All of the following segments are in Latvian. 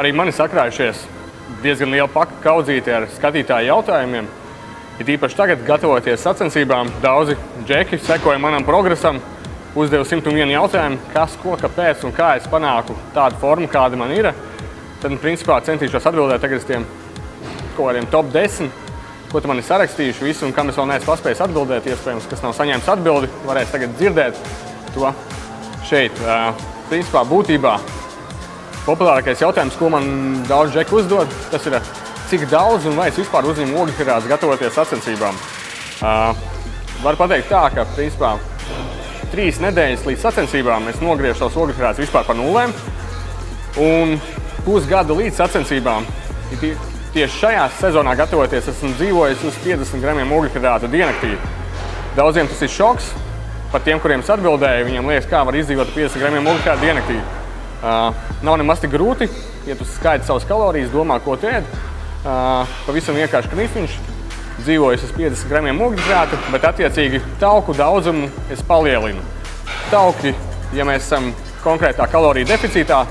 arī mani sakrājušies diezgan liela paka kaudzīti ar skatītāju jautājumiem. Ir īpaši tagad, gatavoties sacensībām, daudzi džeki sekoja manam progresam, uzdeva 101 jautājumu, kas, ko, kāpēc un kā es panāku tādu formu, kāda man ir. Tad, principā, centīšos atbildēt tagad uz tiem kaut kādiem top 10, ko tu mani sarakstījuši visu un kam es vēl neesmu paspējis atbildēt. Iespējams, kas nav saņēmis atbildi, varēs tagad dzirdēt to šeit. Principā, būtībā, populārākais jautājums, ko man daudz džeki uzdod, tas ir, cik daudz un vai es vispār uzņemu ogļhidrātus gatavoties sacensībām. Var pateikt tā, ka, principā, 3 nedēļas līdz sacensībām es nogriežu savus ogļhidrātus vispār par nulēm. Un pusgadu līdz sacensībām, tieši šajā sezonā gatavoties, esmu dzīvojis uz 50 gramiem ogļhidrātu diennaktī. Daudziem tas ir šoks. Par tiem, kuriem es atbildēju, viņiem liekas, kā var izdzīvot 50 gramiem ogļhidrātu diennaktī. Nav nemaz tik grūti, ja tu skaiti savas kalorijas, domā, ko tu ēd. Pavisam vienkārši knifiņš, dzīvojis uz 50 gramiem ogļhidrātu, bet attiecīgi tauku daudzumu es palielinu. Tauki, ja mēs esam konkrētā kaloriju deficītā,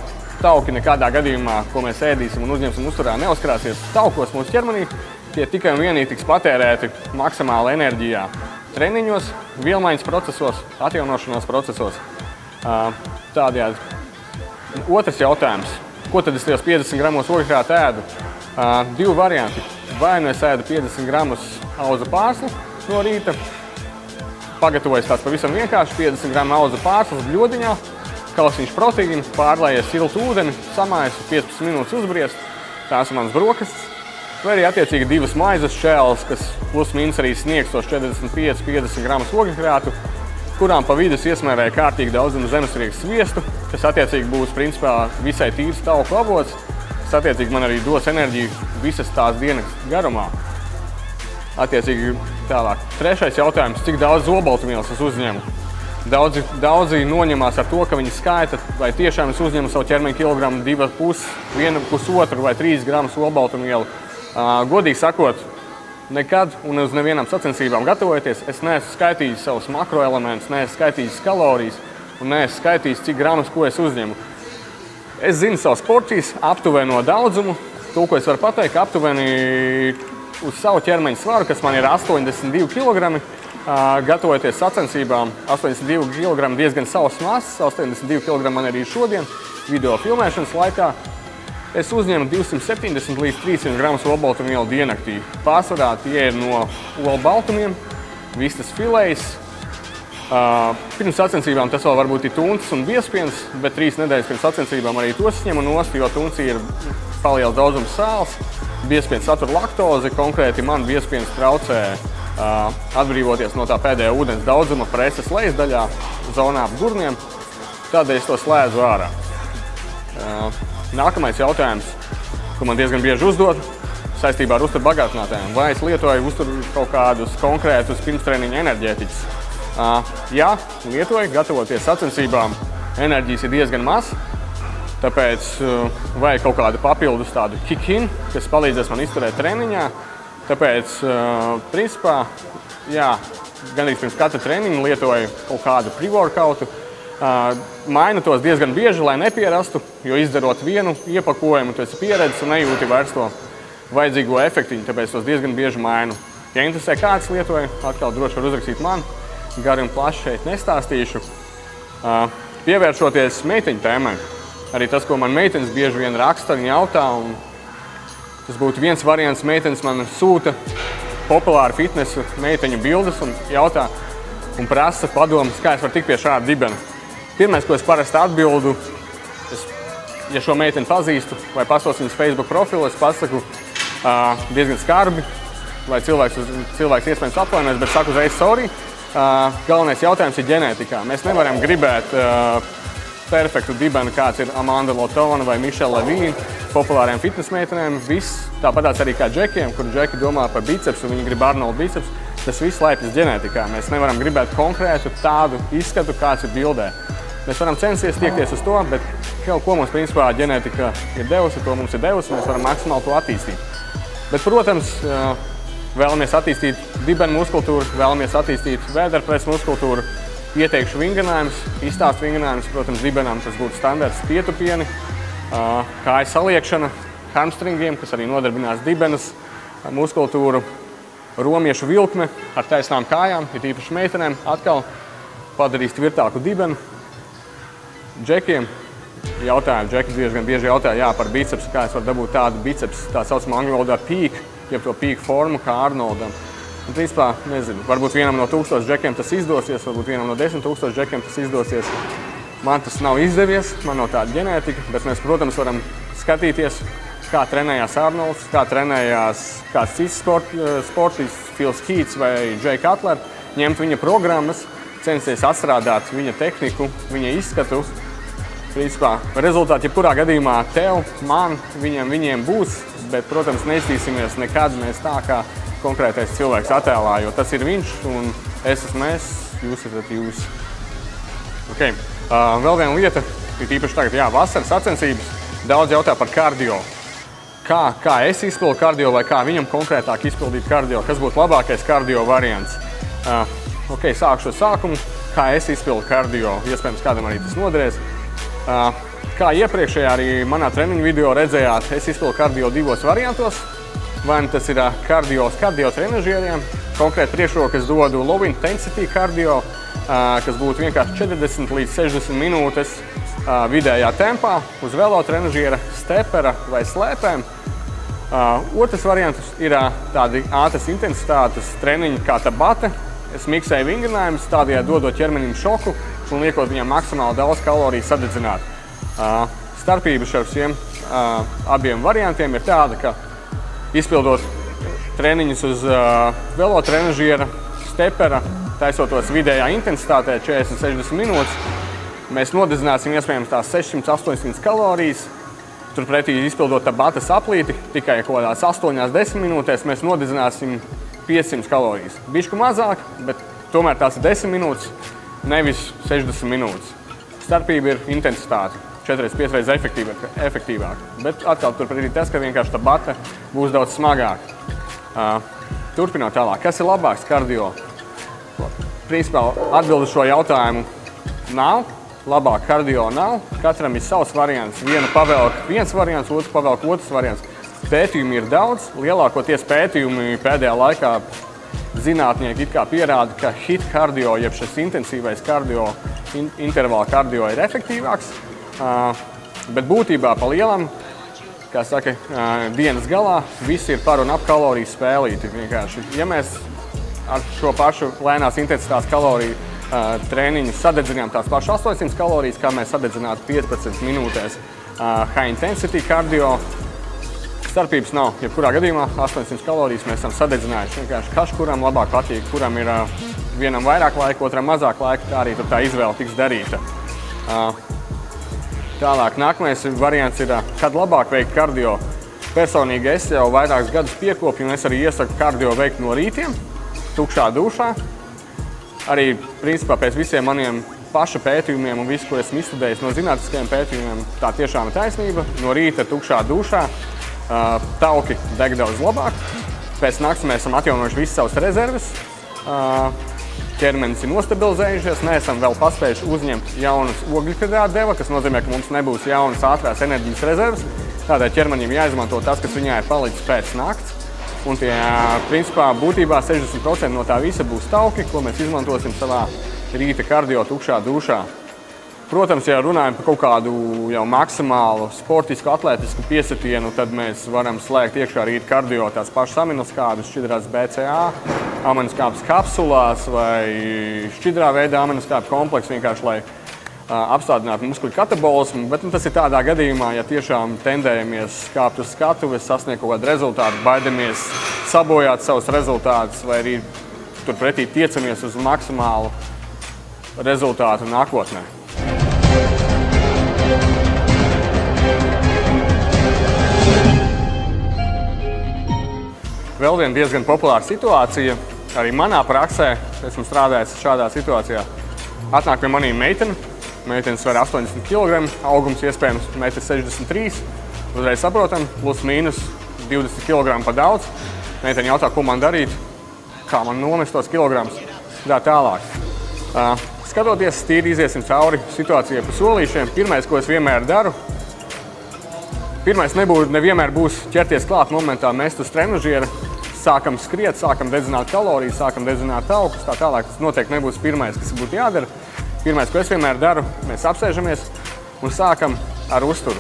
tauki nekādā gadījumā, ko mēs ēdīsim un uzņemsim uzturā, neuzkrāsies taukos mūsu ķermenī. Tie tikai un vienīgi tiks patērēti maksimāli enerģijā. Treniņos, vielmaiņas procesos, atjaunošanās procesos. Tādējādi. Otrs jautājums. Ko tad es tajos 50 gramos ogļhidrātu ēdu? 2 varianti. Vai nu es ēdu 50 gramus auza pārslu no rīta, pagatavojas tāds pavisam vienkārši 50 gramu auza pārslas bļodiņā, kalciņš proteīnu, pārlējies siltu ūdeni, samaisu, 15 minūtes uzbriest. Tās ir manas brokastis. Vai arī attiecīgi 2 maizes šķēles, kas plus mīnus arī sniegs tos 45-50 gramus ogļhidrātu, kurām pa vidus iesmērēja kārtīgi daudzumu zemesriekstu sviestu, kas attiecīgi būs principā visai tīrs tauku avots, kas attiecīgi man arī dos enerģiju visas tās dienas garumā. Attiecīgi tālāk. Trešais jautājums, cik daudz olbaltumvielas es uzņemu? Daudzi noņemās ar to, ka viņi skaita, vai tiešām es uzņemu savu ķermeņa kilogramu 2,5, 1,5 vai 3 gramus olbaltumvielu. Godīgi sakot, nekad un uz nevienām sacensībām gatavojoties, es neesmu skaitījis savus makroelementus, neesmu skaitījis kalorijas un neesmu skaitījis, cik gramus, ko es uzņemu. Es zinu savus porcijas, aptuveno daudzumu. To, ko es varu pateikt, aptuveni uz savu ķermeņa svaru, kas man ir 82 kg, gatavojoties sacensībām, 82 kg diezgan savas masas, 82 kg man arī šodien, video filmēšanas laikā. Es uzņemu 270 līdz 300 gramus olbaltumvielu diennaktī. Pārsvarā tie ir no olbaltumiem, vistas filejas. Pirms sacensībām tas vēl varbūt ir tuncis un biespiens, bet 3 nedēļas pirms sacensībām arī tos ņemu nost, jo tunci ir paliels daudzums sāls. Biespiens satur laktozi, konkrēti man biespiens traucē atbrīvoties no tā pēdējā ūdens daudzuma preses lejas daļā, zonā ap gurniem. Tādēļ es to slēdzu ārā. Nākamais jautājums, ko man diezgan bieži uzdod, saistībā ar uzturu bagātinātājiem. Vai es lietoju uzturu kaut kādus konkrētus pirmstreniņa enerģētiķus? Jā, lietoju, gatavoties sacensībām, enerģijas ir diezgan maz, tāpēc vajag kaut kādu papildus tādu kick-in, kas palīdzēs man izturēt treniņā. Tāpēc, principā, jā, gandrīz pirms katra treniņa lietoju kaut kādu pre-workoutu. Mainu tos diezgan bieži, lai nepierastu, jo izdarot vienu iepakojumu, tu esi pieredzis un nejūti vairs to vajadzīgo efektiņu, tāpēc tos diezgan bieži mainu. Ja interesē, kāds lietoju, atkal droši var uzrakstīt man, gari un plaši šeit nestāstīšu. Pievēršoties meiteņu tēmai, arī tas, ko man meitenes bieži vien raksta un jautā, un tas būtu viens variants, meitenes man sūta populāru fitnesu meiteņu bildes un jautā un prasa padomus, kā es varu tikt pie šāda dibena. Pirmais, ko es parasti atbildu, ja šo meiteni pazīstu vai pastos viņas Facebook profilu, es pasaku diezgan skarbi, lai cilvēks iespējams atvainojas, bet saku uzreiz sorry. Galvenais jautājums ir ģenētikā. Mēs nevaram gribēt perfektu dibenu, kāds ir Amanda Lotona vai Michelle Levine, populāriem fitnes meitenēm. Viss tāpatās arī kā džekiem, kur džeki domā par bicepsu, viņi grib Arnold biceps. Tas viss laipjas ģenētikā. Mēs nevaram gribēt konkrētu tādu izskatu, kāds ir bildē. Mēs varam censties tiekties uz to, bet kaut ko mums principā ģenētika ir devusi, to mums ir devusi, un mēs varam maksimāli to attīstīt. Bet, protams, vēlamies attīstīt dibenu muskultūru, vēlamies attīstīt vēderpreses muskultūru, ieteikšu vingrinājumus, izstāstu vingrinājumus. Protams, dibenām tas būtu standarts pietupieni, kāju saliekšana hamstringiem, kas arī nodarbinās dibenas muskultūru, romiešu vilkme ar taisnām kājām, ir īpaši meitenēm, atkal padarīs tvirtāku dibenu. Džekiem jautājumi, džeki diezgan bieži jautā, par bicepsu, kā es varu dabūt tādu bicepsu, tā saucamā angļu valodā peak, jeb to peak formu kā Arnoldam. Un principā, nezinu, varbūt vienam no 1000 džekiem tas izdosies, varbūt vienam no 10 000 džekiem tas izdosies. Man tas nav izdevies, man nav tāda ģenētika, bet mēs, protams, varam skatīties, kā trenējās Arnolds, kā trenējās kāds cits sportists, Phils Heaths vai Jay Cutler, ņemt viņa programmas, censties atstrādāt viņa tehniku, viņa izskatu. Principā, rezultāti jebkurā gadījumā tev, man, viņiem būs, bet, protams, neiztīsimies nekad mēs tā, kā konkrētais cilvēks attēlā, jo tas ir viņš, un es esmu es, jūs esat jūs. Okay. Vēl viena lieta, ir īpaši tagad, vasaras sacensības, daudz jautā par kardio. Kā es izpildu kardio, vai kā viņam konkrētāk izpildīt kardio, kas būtu labākais kardio variants. Sākšu ar sākumu, kā es izpildu kardio, iespējams kādam arī tas noderēs. Kā iepriekšējā arī manā treniņu video redzējāt, es izpildu kardio divos variantos. Vai tas ir kardio trenažieriem. Konkrēti priekšroku es dodu low intensity kardio, kas būtu vienkārši 40 līdz 60 minūtes vidējā tempā uz velo trenažiera, stepera vai slēpēm. Otrs variants ir tādi ātras intensitātes treniņi kā tabate. Es miksēju vingrinājumus, tādējādi dodot ķermenim šoku un liekot viņam maksimāli daudz kaloriju sadedzināt. Starpība ar šiem abiem variantiem ir tāda, ka izpildot treniņus uz velo trenažiera, stepera, taisotos vidējā intensitātē 40-60 minūtes, mēs nodedzināsim iespējams tās 600-800 kalorijas. Turpretī izpildot tabatas aplīti, tikai kaut kādās 8-10 minūtēs mēs nodedzināsim 500 kalorijas. Bišķi mazāk, bet tomēr tās ir 10 minūtes, nevis 60 minūtes. Starpība ir intensitāte. 4-5 reizes efektīvāk. Bet atkal turpretī tas, ka vienkārši tabata būs daudz smagāk. Turpinot tālāk, kas ir labāks kardio? Principā atbild uz šo jautājumu nav. Labāk kardio nav. Katram ir savs variants. Vienu pavelk viens variants, otru pavelk otrs variants. Pētījumi ir daudz. Lielākoties pētījumi pēdējā laikā zinātnieki it kā pierāda, ka HIIT kardio, jeb šis intensīvais kardio, intervāla kardio ir efektīvāks. Bet būtībā pa lielam, kā saka, dienas galā viss ir par un ap kaloriju spēlīti. Vienkārši. Ja mēs ar šo pašu lēnās intensitātes kaloriju trēniņu sadedzinām tās pašas 800 kalorijas, kā mēs sadedzinātu 15 minūtēs high intensity kardio. Starpības nav. Jebkurā gadījumā 800 kalorijas mēs esam sadedzinājuši. Vienkārši kaš, kuram labāk patīk, kuram ir vienam vairāk laika, otram mazāk laika, tā arī tā izvēle tiks darīta. Tālāk, nākamais variants ir, kad labāk veikt kardio. Personīgi es jau vairākus gadus piekopju, un es arī iesaku kardio veikt no rītiem, tukšā dušā. Arī, principā, pēc visiem maniem paša pētījumiem un visu, ko esmu izstudējis no zinātniskajiem pētījumiem, tā tiešām ir taisnība. No rīta tukšā dušā tauki deg daudz labāk. Pēc nakts mēs esam atjaunojuši visas savas rezerves. Ķermenis ir nostabilizējušies, neesam vēl paspējuši uzņemt jaunas ogļhidrātu deva, kas nozīmē, ka mums nebūs jaunas ātrās enerģijas rezerves. Tādēļ ķermenim jāizmanto tas, kas viņā ir palicis pēc nakts. Un tie, principā, būtībā 60% no tā visa būs tauki, ko mēs izmantosim savā rīta kardio tukšā dušā. Protams, ja runājam par kaut kādu jau maksimālu sportisku, atletisku piesitienu, tad mēs varam slēgt iekšā rīta kardio tās pašas aminoskābes, šķidrās BCA, aminoskābes kapsulās vai šķidrā veidā aminoskābu kompleksu, vienkārši, lai apstādinātu muskuļu katabolismu. Bet tas ir tādā gadījumā, ja tiešām tendējamies kāpt uz skatuves, sasniegt kaut kādu rezultātu, baidamies sabojāt savus rezultātus vai arī turpretī tiecamies uz maksimālu rezultātu nākotnē. Vēl viena diezgan populāra situācija, arī manā praksē, esmu strādājis šādā situācijā. Atnāk pie manīm meitene, meitene sver 80 kg, augums iespējams 1,63 m. Uzreiz saprotam, plus mīnus 20 kg pa daudz. Meitene jautā, ko man darīt, kā man nomest tos kilogramus, tā tālāk. Skatoties, tīri iziesim cauri situācijai pa solīšiem. Pirmais, ko es vienmēr daru, Pirmais nevienmēr būs ķerties klāt momentā, mest uz trenažiera, sākam skriet, sākam dedzināt kalorijas, sākam dedzināt taukus, tā tālāk. Tas noteikti nebūs pirmais, kas būtu jādara. Pirmais, ko es vienmēr daru, mēs apsēžamies un sākam ar uzturu.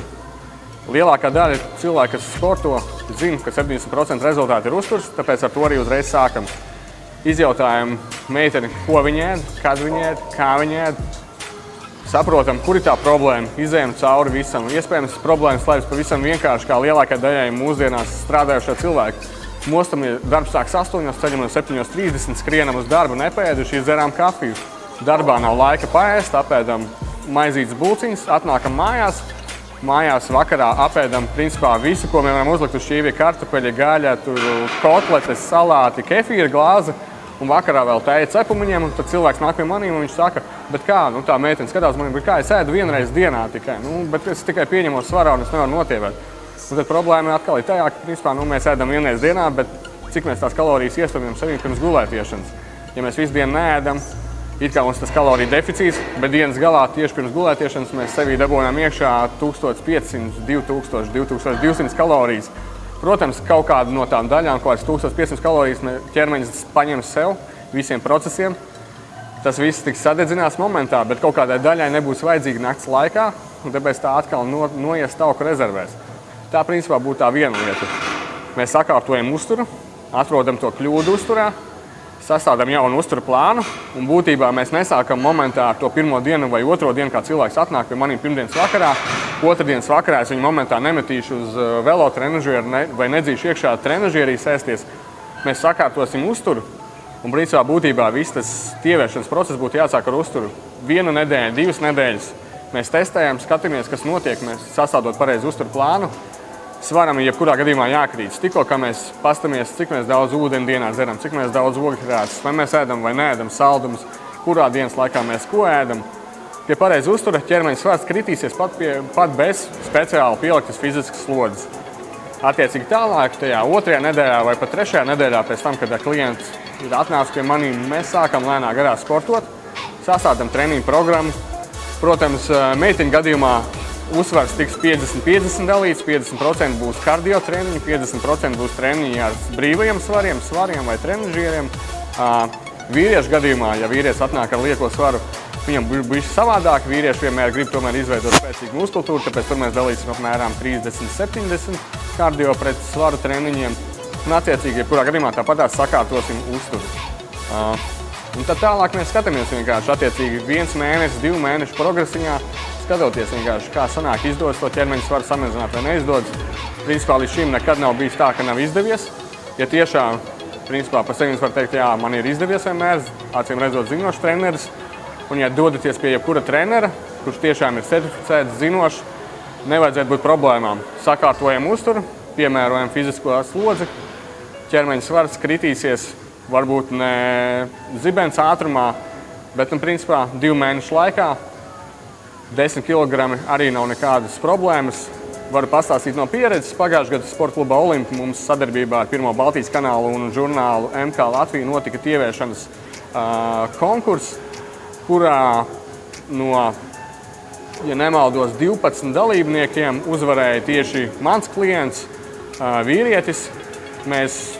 Lielākā daļa cilvēku, kas sporto, zina, ka 70% rezultāti ir uzturs, tāpēc ar to arī uzreiz sākam. Izjautājam meiteni, ko viņa ēd, kad viņa ēd, kā viņa ēd. Saprotam, kur ir tā problēma, izējam cauri visam. Iespējams, problēmas slēpjas pavisam vienkārši, kā lielākai daļai mūsdienās strādājušie cilvēki. Mostam, ja darbs sāks 8, ceļam no 7:30, skrienam uz darbu, nepēduši, izdzeram kafiju. Darbā nav laika paēst, apēdam maizītes bulciņas, atnākam mājās. Mājās vakarā apēdam principā visu, ko mēs varam uzlikt uz šķīvja, kartupeļi, gaļa, kotletes, salāti, kefīra glāze. Un vakarā vēl tēja cepumiņiem, un tad cilvēks nāk pie manīm un viņš saka, bet kā, tā meitene skatās manī, bet kā es ēdu vienreiz dienā tikai, bet es tikai pieņemos svarā un es nevaru notievēt. Un tad problēma atkal ir tajā, ka principā mēs ēdam vienreiz dienā, bet cik mēs tās kalorijas iestāvjam sevī pirms gulētiešanas. Ja mēs visu dienu neēdam, it kā mums tas kaloriju deficīts, bet dienas galā tieši pirms gulētiešanas mēs sevī dabūjām iekšā 1500, 2000, 2200 kalorijas. Protams, kaut kāda no tām daļām, kādas 1500 kalorijas ķermeņs paņem sev visiem procesiem, tas viss tiks sadedzinās momentā, bet kaut kādai daļai nebūs vajadzīga nakts laikā, un tāpēc tā atkal noies tauku rezervēs. Tā principā būtu tā viena lieta. Mēs sakārtojam uzturu, atrodam to kļūdu uzturā, sastādām jaunu uzturu plānu, un būtībā mēs nesākam momentā ar to pirmo dienu vai otro dienu, kā cilvēks atnāk pie maniem pirmdienas vakarā. Otrdienas vakarā es viņu momentā nemetīšu uz velo trenažieru vai nedzīšu iekšā trenažierī sēsties. Mēs sakārtosim uzturu, un principā būtībā viss tas tievēršanas process būtu jāsāk ar uzturu. 1 nedēļa, 2 nedēļas. Mēs testējam, skatāmies, kas notiek, mēs sastādot pareizi uzturu plānu. Svaram ir jebkurā gadījumā jākrīt. Tikko, kā mēs pastamies, cik mēs daudz ūdeni dienā dzeram, cik mēs daudz ogļhidrātus, vai mēs ēdam vai neēdam saldumus, kurā dienas laikā mēs ko ēdam. Pie pareiza uztura ķermeņa svars kritīsies pat bez speciāli pieliktas fiziskas slodzes. Attiecīgi tālāk, tajā 2. nedēļā vai pat 3. nedēļā pēc tam, kad klients ir atnācis pie manīm, mēs sākam lēnā garā sportot, sastādam treniņu programmu. Protams, meiteņu gadījumā uzsvars tiks 50-50 dalīts, 50% būs kardio treniņi, 50% būs treniņi ar brīvajiem svariem vai trenažieriem. Vīriešu gadījumā, ja vīrietis atnāk ar lieko svaru, viņam bišķi savādāk. Vīrieši vienmēr grib tomēr izveidot spēcīgu muskultūru, tāpēc tur mēs dalīsim apmēram 30-70 kardio pret svaru treniņiem. Un attiecīgi, jebkurā gadījumā tāpatās sakārtosim uzturu. Un tad tālāk mēs skatāmies vienkārši attiecīgi 1 mēnesis, 2 mēnešu progresiņā, skatoties vienkārši, kā sanāk izdodas to ķermeņa svaru samazināt vai neizdodas. Principā līdz šim nekad nav bijis tā, ka nav izdevies. Ja tiešām, principā, par sevi var teikt, jā, man ir izdevies vienmēr, acīm redzot zinošs treneris. Un ja dodaties pie jebkura trenera, kurš tiešām ir certificēts, zinošs, nevajadzētu būt problēmām. Sakārtojam uzturu, piemērojam fizisko slodzi, ķermeņa svars kritīsies varbūt ne zibens ātrumā, bet, principā, 2 mēnešu laikā 10 kg arī nav nekādas problēmas. Varu pastāstīt no pieredzes. Pagājušajā gadā Sporta klubā Olimpa mums sadarbībā ar Pirmo Baltijas kanālu un žurnālu MK Latvija notika tievēršanas konkurss, kurā no, ja nemaldos, 12 dalībniekiem uzvarēja tieši mans klients, vīrietis. Mēs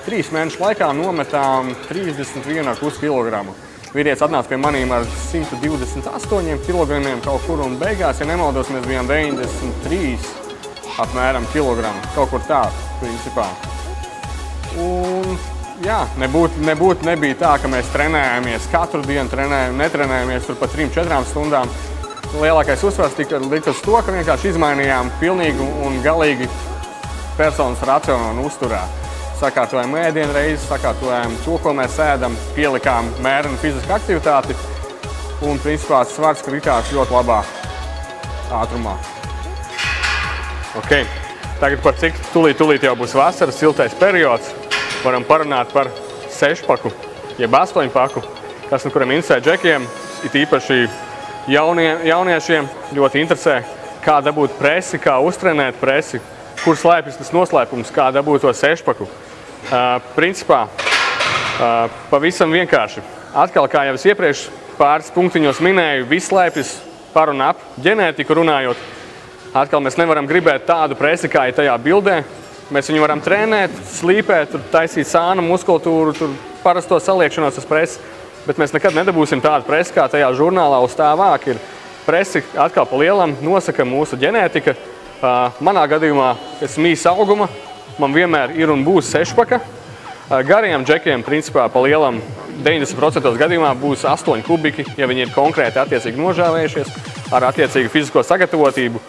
3 mēnešu laikā nometām 31,5 kg. Vīrietis atnāca pie manīm ar 128 kg kaut kur, un beigās, ja nemaldos, mēs bijām 93 apmēram kilogramu. Kaut kur tā, principā. Un, jā, nebija tā, ka mēs trenējāmies katru dienu, netrenējāmies tur pa 3-4 stundām. Lielākais uzsvars tika likt uz to, ka vienkārši izmainījām pilnīgi un galīgi personas racionu uzturā. Sakārtojām ēdienu reizes, sakārtojām to, ko mēs ēdam, pielikām mērenu fizisku aktivitāti un, principā, svars kritās ļoti labā ātrumā. Ok, tagad par cik tūlīt jau būs vasaras siltais periods, varam parunāt par 6-paku, jeb 8-paku, kas no kuriem interesē džekiem, it īpaši jauniešiem ļoti interesē, kā dabūt presi, kā uztrenēt presi, kur slēpjas tas noslēpums, kā dabūt to 6-paku. Principā, pavisam vienkārši. Atkal, kā jau es iepriekš pāris punktiņos minēju, viss slēpjas par un ap ģenētiku runājot. Atkal mēs nevaram gribēt tādu presi, kā ir tajā bildē. Mēs viņu varam trenēt, slīpēt, taisīt sānu muskultūru, parasto saliekšanos uz presi, bet mēs nekad nedabūsim tādu presi, kā tajā žurnālā uz tā vāka ir. Presi atkal pa lielam nosaka mūsu ģenētika. Manā gadījumā esmu īsa auguma, man vienmēr ir un būs sešpaka. Garajiem džekiem, principā, pa lielam 90% gadījumā būs 8 kubiki, ja viņi ir konkrēti attiecīgi nožāvējušies ar attiecīgu fizisko sagatavotību.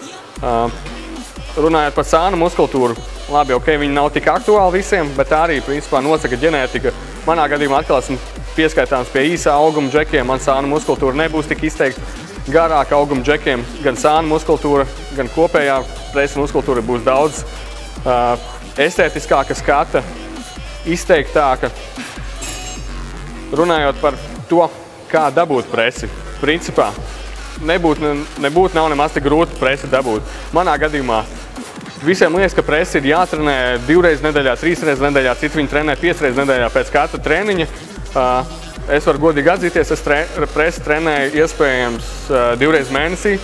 Runājot par sānu muskultūru, labi, ok, viņi nav tik aktuāli visiem, bet tā arī, principā, nosaka ģenētika. Manā gadījumā atkal esmu pieskaitāms pie īsā auguma džekiem, man sānu muskultūra nebūs tik izteikti. Garāka auguma džekiem gan sānu muskultūra, gan kopējā presa muskultūra būs daudz estētiskāka skata, izteiktāka. Runājot par to, kā dabūt presi, principā, nebūt nav nemaz tik grūti presi dabūt. Manā gadījumā visiem liekas, ka presi ir jātrenē 2 reizes nedēļā, 3 reizes nedēļā, citi viņi trenē 5 reizes nedēļā pēc katra treniņa. Es varu godīgi atzīties, es presi trenēju iespējams 2 reizes mēnesī.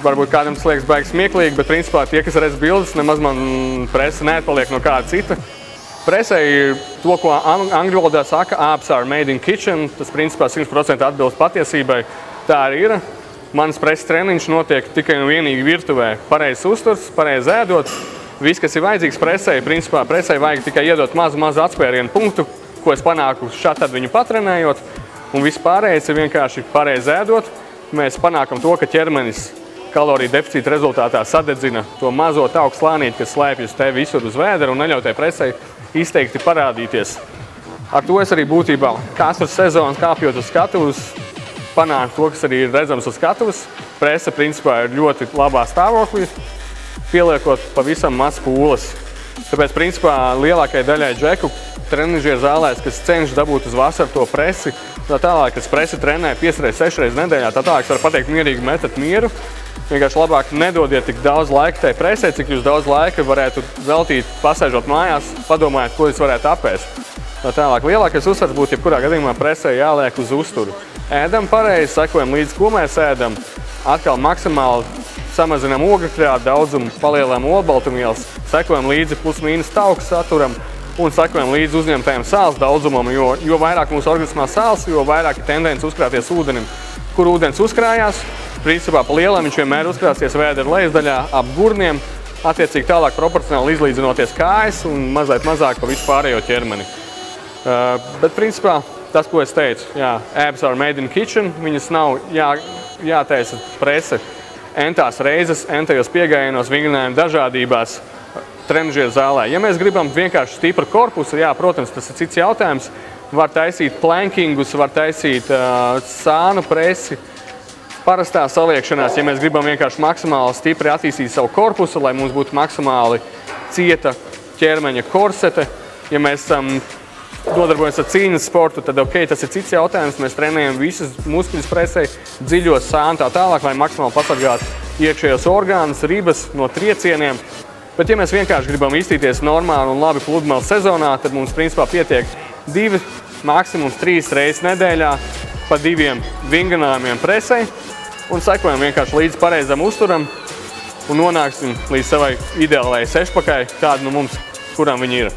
Varbūt kādam tas liekas baigi smieklīgi, bet principā tie, kas redz bildes, nemaz man presi neatpaliek no kāda cita. Presei to, ko angļu valodā saka, abs are made in kitchen, tas principā 100% atbilst patiesībai. Tā arī ir. Mans preses treniņš notiek tikai un vienīgi virtuvē. Pareizs uzturs, pareizi ēdot. Viss, kas ir vajadzīgs presei, principā presei vajag tikai iedot mazu atspērienu punktu, ko es panāku šādi viņu patrenējot. Un viss pārējais ir vienkārši pareizi ēdot. Mēs panākam to, ka ķermenis kaloriju deficīta rezultātā sadedzina to mazo tauku slānīti, kas slēpjas te visur uz vēdera un neļauj tai presei izteikti parādīties. Ar to es arī būtībā katru sezonu kāpjot uz skatuves, panāku to, kas arī ir redzams uz skatuves. Prese, principā, ir ļoti labā stāvoklī, pieliekot pavisam maz pūles. Tāpēc, principā, lielākajai daļai džeku trenižieru zālēs, kas cenšas dabūt uz vasaru to presi, tā tālāk, kas presi trenē 5 reizes, 6 reizes nedēļā, tā tālāk, var pateikt mierīgi metat mieru. Vienkārši labāk nedodiet tik daudz laika tai presē, cik jūs daudz laika varētu veltīt pasēžot mājās, padomājot, ko jūs varētu apēst. Tā tālāk, lielākais uzsvars būtu, jebkurā gadījumā presē jāliek uz uzturu. Ēdam pareizi, sekojam līdz, ko mēs ēdam. Atkal maksimāli samazinām ogļhidrātu daudzumu, palielinām olbaltumvielas, sekojam līdzi plus-mīnus tauku saturam un sekojam līdzi uzņemtajam sāls daudzumam, jo vairāk mūsu organismā sāls, jo vairāk ir tendence uzkrāties ūdenim. Kur ūdens uzkrājās, principā pa lielam viņš vienmēr uzkrāsies vēdera lejasdaļā ap gurniem, attiecīgi tālāk proporcionāli izlīdzinoties kājas un mazāk pa visu pārējo ķermeni. Bet principā tas, ko es teicu, abs are made in kitchen, viņas nav jātaisa prese entās reizes, entajos piegājienos, vingrinājuma dažādībās trenižieru zālē. Ja mēs gribam vienkārši stipru korpusu, protams, tas ir cits jautājums, var taisīt plankingus, var taisīt sānu presi, parastā saliekšanās, ja mēs gribam vienkārši maksimāli stipri attīstīt savu korpusu, lai mums būtu maksimāli cieta ķermeņa korsete. Ja mēs nodarbojamies ar cīņas sportu, tad ok, tas ir cits jautājums. Mēs trenējam visas muskuļus presē, dziļos sānu tā tālāk, lai maksimāli pasargātu iekšējos orgānus, ribas no triecieniem. Bet ja mēs vienkārši gribam iztīties normāli un labi pludmales sezonā, tad mums principā pietiek 2, maksimums 3 reizes nedēļā pa 2 vingrinājumiem presē un sekojam vienkārši līdz pareizam uzturam un nonāksim līdz savai ideālajai sešpakai, kāda no mums, kuram viņi ir.